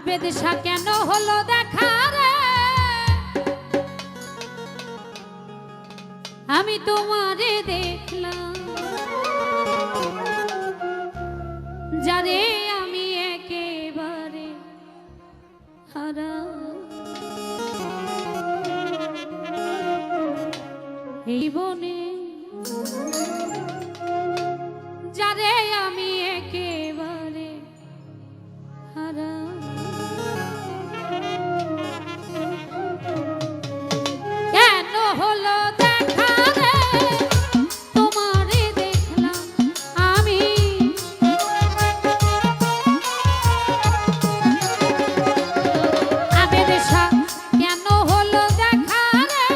বেদশা কেন হলো দেখা রে, আমি তোমারে দেখলাম যারে আমি একেবারে হারা। এই বনে যারে আমি একেবারে হারা। কেন হলো দেখা রে, তোমারে দেখলাম আমি আবেদশা কেন হলো দেখা রে,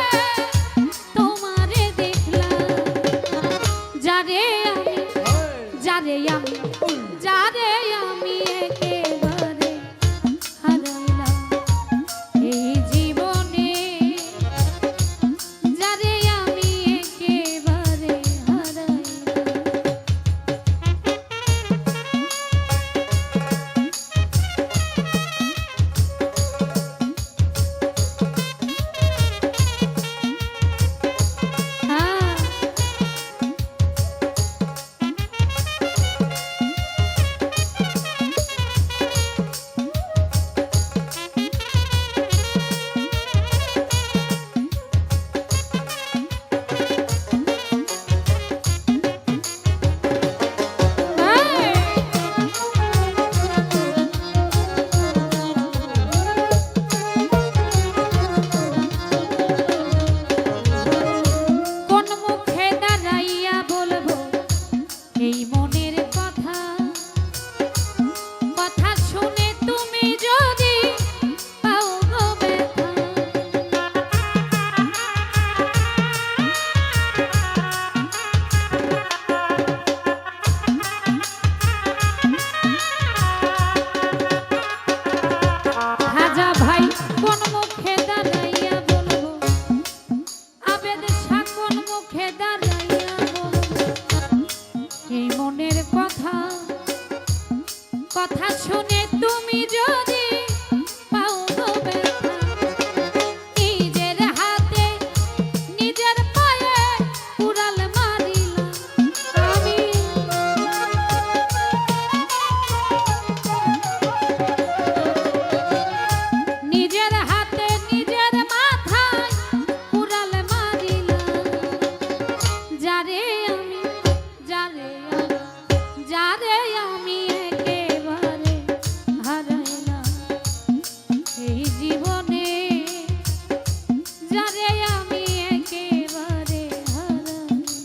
তোমারে দেখলাম যারে আমি যারে আমি যারে আমি একেবারে হারাইলাম এই জীবনে, যারে আমি একেবারে হারাইলাম। কথা শুনে তুমি যদি পাও গো ব্যথা, নিজের হাতে নিজের পায়ে কুড়াল মারিলাম আমি। নিজের হাতে নিজের মাথায় কুড়াল মারিলাম যারে আমি যারে আমি যারে আমি এই জীবনে, যারে আমি একেবারে হারাইলাম।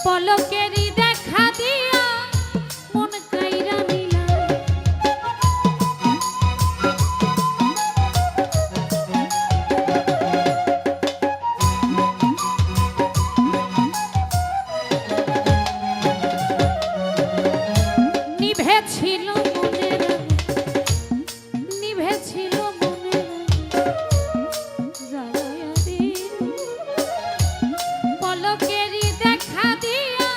পলকেরই দেখা দিয়া মন কাইরা নিলাম, নিভেছিল মনের নিভেছিল মনের জ্বালায়া দিল, পলকেরই দেখা দিয়া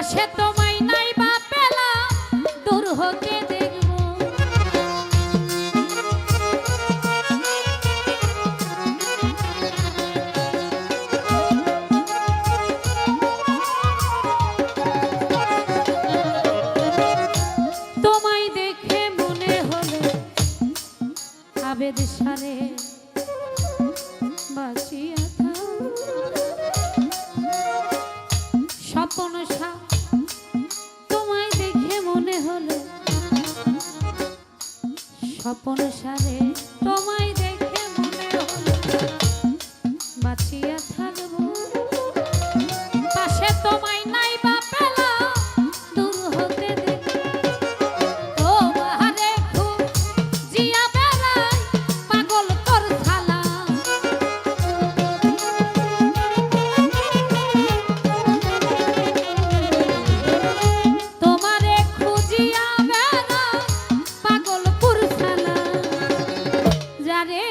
পাশে তোমায় নাই বা পেলাম দূর হতে দেখব তোমায় দেখে মনে হলো আবেদ সারে বাঁচিয়া স্বপন সা তোমায় দেখে মনে হলো স্বপন সারে তোমায় দেখে মনে হলো বাঁচিয়া থাকবো পাশে তোমায় নাই বা পেলাম দূর হতে দেখবো তোমারে খুব জিয়া বেড়াই পাগল কর থালা তোমারে খুঁজিয়া বেড়াই পাগল পুর থালা যারে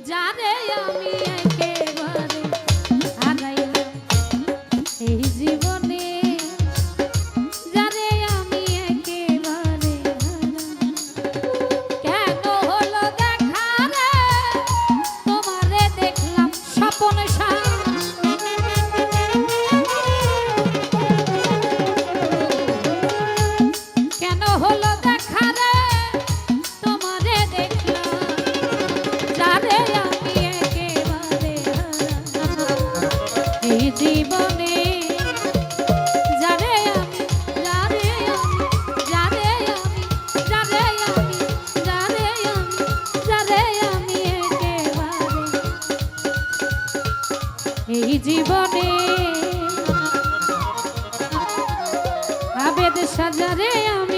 যারে আমি একেবারে হারাইলাম এই জীবনে যারে আমি একেবারে হারাইলাম কেন হলো দেখা রে তোমারে দেখলাম স্বপন কেন হলো দেখা রে তোমারে দেখলাম যারে আমি একেবারে হারাইলাম এই জীবনে যারে আমি যারে আমি যারে আমি যারে আমি যারে আমি যারে আমি একেবারে এই জীবনে আবেদ সাজারে আমি